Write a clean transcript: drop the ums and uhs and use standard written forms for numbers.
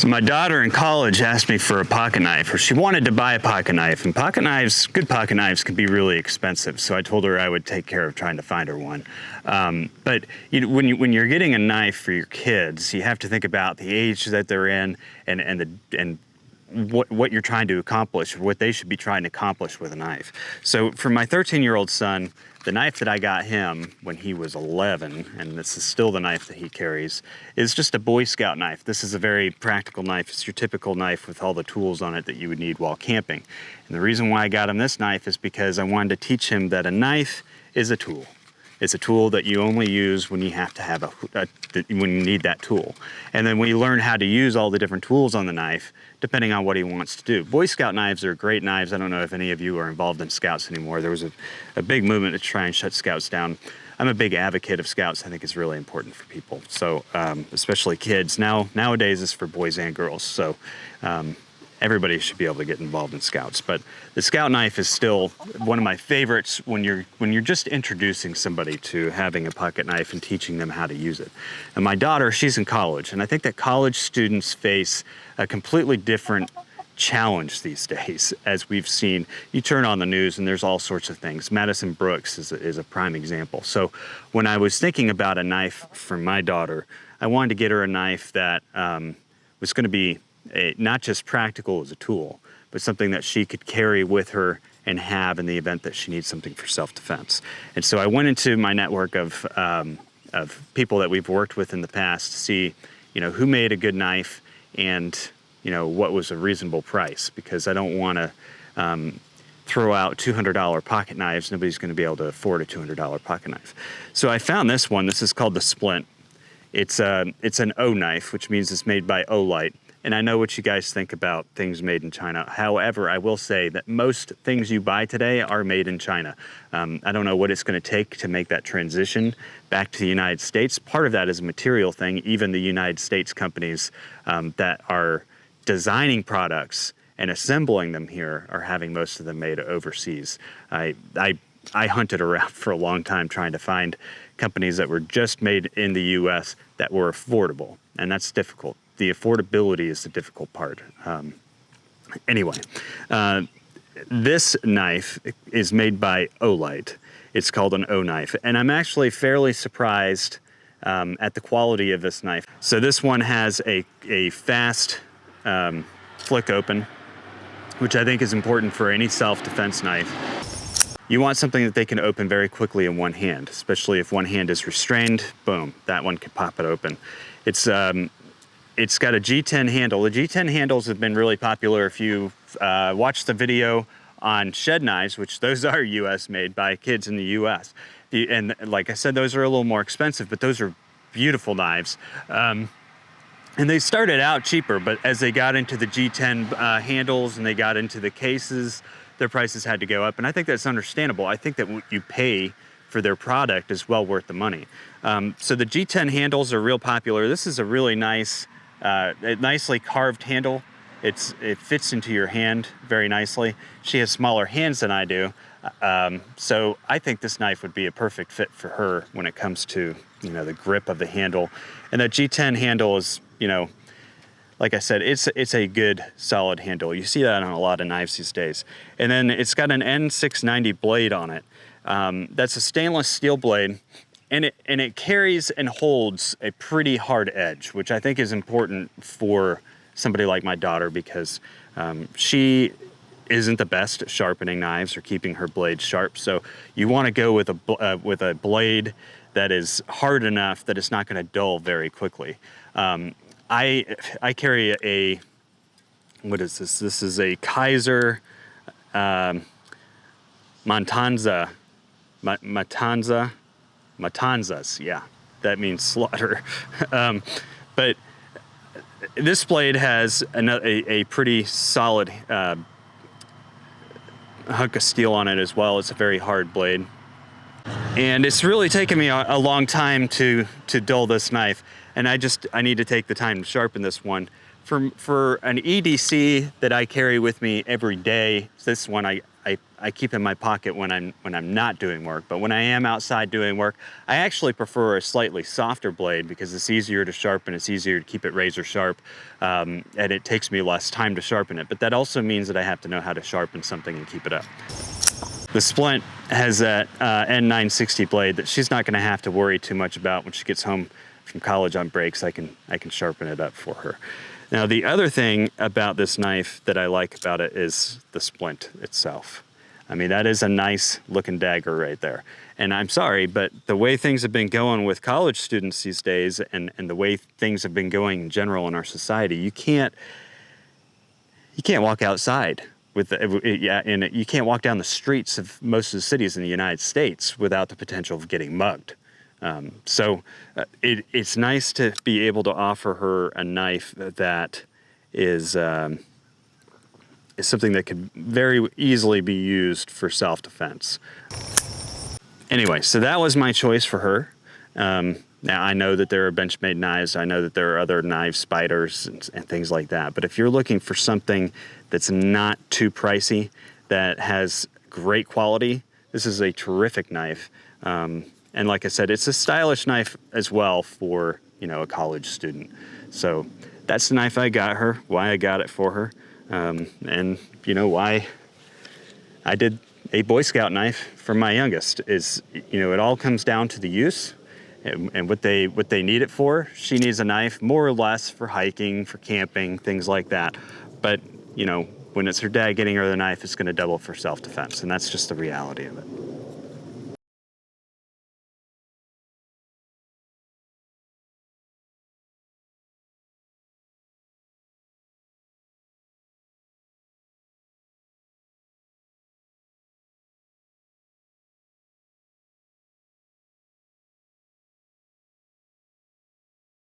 So my daughter in college asked me for a pocket knife, or she wanted to buy a pocket knife, and pocket knives, good pocket knives, can be really expensive. So I told her I would take care of trying to find her one. But when you're getting a knife for your kids, you have to think about the age that they're in and what you're trying to accomplish, or what they should be trying to accomplish with a knife. So for my 13-year-old son, the knife that I got him when he was 11, and this is still the knife that he carries, is just a Boy Scout knife. This is a very practical knife. It's your typical knife with all the tools on it that you would need while camping. And the reason why I got him this knife is because I wanted to teach him that a knife is a tool. It's a tool that you only use when you have to have when you need that tool. And then when you learn how to use all the different tools on the knife, depending on what he wants to do. Boy Scout knives are great knives. I don't know if any of you are involved in Scouts anymore. There was a big movement to try and shut Scouts down. I'm a big advocate of Scouts. I think it's really important for people. So especially kids. Nowadays it's for boys and girls. So everybody should be able to get involved in Scouts. But the Scout knife is still one of my favorites when you're just introducing somebody to having a pocket knife and teaching them how to use it. And my daughter, she's in college, and I think that college students face a completely different challenge these days. As we've seen, you turn on the news and there's all sorts of things. Madison Brooks is a prime example. So when I was thinking about a knife for my daughter, I wanted to get her a knife that was going to be not just practical as a tool, but something that she could carry with her and have in the event that she needs something for self-defense. And so I went into my network of people that we've worked with in the past to see, who made a good knife and, what was a reasonable price, because I don't want to throw out $200 pocket knives. Nobody's going to be able to afford a $200 pocket knife. So I found this one. This is called the Splint. It's an O knife, which means it's made by Olight. And I know what you guys think about things made in China. However, I will say that most things you buy today are made in China. I don't know what it's going to take to make that transition back to the United States. Part of that is a material thing. Even the United States companies that are designing products and assembling them here are having most of them made overseas. I hunted around for a long time trying to find companies that were just made in the US that were affordable, and that's difficult. The affordability is the difficult part. Anyway, this knife is made by Olight. It's called an O-knife, and I'm actually fairly surprised at the quality of this knife. So this one has a fast flick open, which I think is important for any self-defense knife. You want something that they can open very quickly in one hand, especially if one hand is restrained. Boom, that one can pop it open. It's got a G10 handle. The G10 handles have been really popular. If you watch the video on shed knives, which those are US made by kids in the US. And like I said, those are a little more expensive, but those are beautiful knives. And they started out cheaper, but as they got into the G10 handles and they got into the cases, their prices had to go up. And I think that's understandable. I think that what you pay for their product is well worth the money. So the G10 handles are real popular. This is a really nice, nicely carved handle. It fits into your hand very nicely. She has smaller hands than I do. So I think this knife would be a perfect fit for her when it comes to, the grip of the handle. And that G10 handle is, like I said, it's a good solid handle. You see that on a lot of knives these days. And then it's got an N690 blade on it. That's a stainless steel blade, and it carries and holds a pretty hard edge, which I think is important for somebody like my daughter, because she isn't the best at sharpening knives or keeping her blade sharp. So you want to go with a blade that is hard enough that it's not going to dull very quickly. I carry what is this? This is a Kaiser Matanzas, yeah, that means slaughter. But this blade has a pretty solid hunk of steel on it as well. It's a very hard blade. And it's really taken me a long time to dull this knife. And I need to take the time to sharpen this one. For an EDC that I carry with me every day, this one I I keep in my pocket when I'm not doing work. But when I am outside doing work, I actually prefer a slightly softer blade because it's easier to sharpen, it's easier to keep it razor sharp, and it takes me less time to sharpen it. But that also means that I have to know how to sharpen something and keep it up. The Splint has that N960 blade that she's not going to have to worry too much about when she gets home from college on breaks. I can sharpen it up for her. Now, the other thing about this knife that I like about it is the Splint itself. I mean, that is a nice looking dagger right there. And I'm sorry, but the way things have been going with college students these days and the way things have been going in general in our society, you can't walk outside and you can't walk down the streets of most of the cities in the United States without the potential of getting mugged. It's nice to be able to offer her a knife that is something that could very easily be used for self-defense. Anyway, so that was my choice for her. Now, I know that there are Benchmade knives. I know that there are other knife spiders and things like that. But if you're looking for something that's not too pricey, that has great quality, this is a terrific knife. And like I said, it's a stylish knife as well for, a college student. So that's the knife I got her, why I got it for her, and why I did a Boy Scout knife for my youngest is, it all comes down to the use. And what they need it for. She needs a knife more or less for hiking, for camping, things like that. But, when it's her dad getting her the knife, it's going to double for self-defense. And that's just the reality of it.